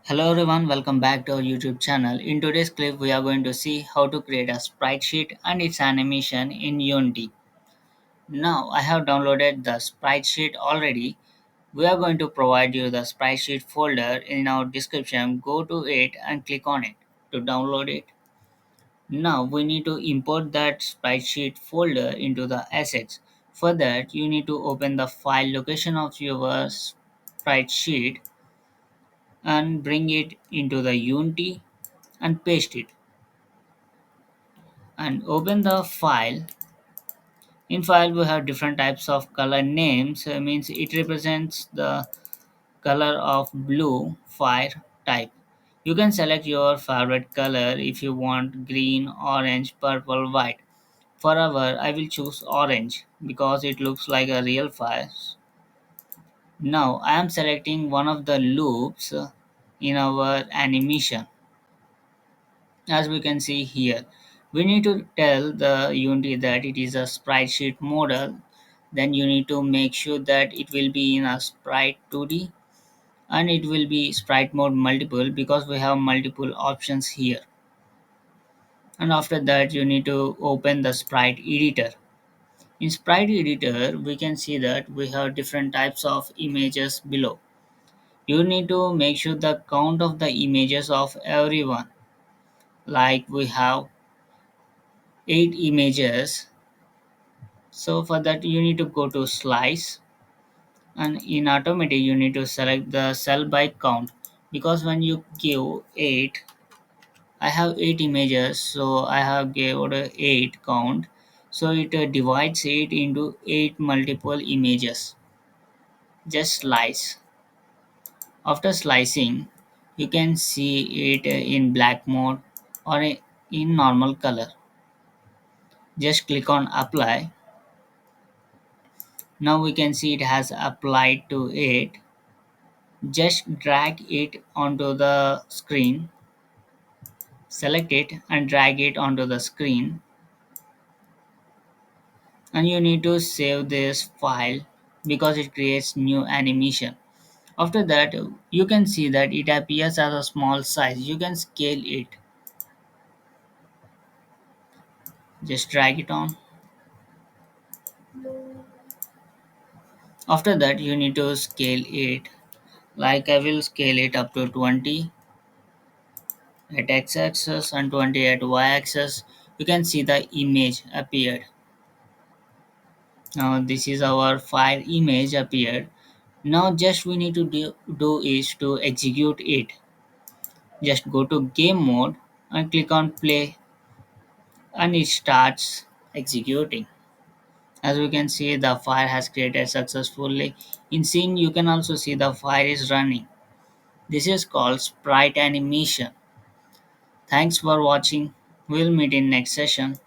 Hello everyone, welcome back to our YouTube channel. In today's clip, we are going to see how to create a sprite sheet and its animation in Unity. Now, I have downloaded the sprite sheet already. We are going to provide you the sprite sheet folder in our description. Go to it and click on it to download it. Now, we need to import that sprite sheet folder into the assets. For that, you need to open the file location of your sprite sheet and bring it into the Unity and paste it and open the file. In file we have different types of color names, means it represents the color of blue fire type. You can select your favorite color if you want green, orange, purple, white. Forever I will choose orange because it looks like a real fire. Now I am selecting one of the loops in our animation. As we can see here, we need to tell the Unity that it is a sprite sheet model. Then you need to make sure that it will be in a sprite 2D and it will be sprite mode multiple because we have multiple options here. And after that you need to open the sprite editor. In sprite editor we can see that we have different types of images below. You need to make sure the count of the images of everyone, like we have 8 images. So for that you need to go to slice, and in automatic you need to select the cell by count, because when you give 8, I have 8 images, so I have gave 8 count, so it divides it into 8 multiple images. Just slice. After slicing you can see it in black mode or in normal color. Just click on apply. Now we can see it has applied to it. Just drag it onto the screen, select it and drag it onto the screen, and you need to save this file because it creates new animation. After that you can see that it appears as a small size. You can scale it. Just drag it on. After that you need to scale it, like I will scale it up to 20 at x-axis and 20 at y-axis. You can see the image appeared. Now this is our file image appeared. Now just we need to do is to execute it. Just go to game mode and click on play, and it starts executing. As we can see, the file has created successfully. In scene you can also see the file is running. This is called sprite animation. Thanks for watching. We'll meet in next session.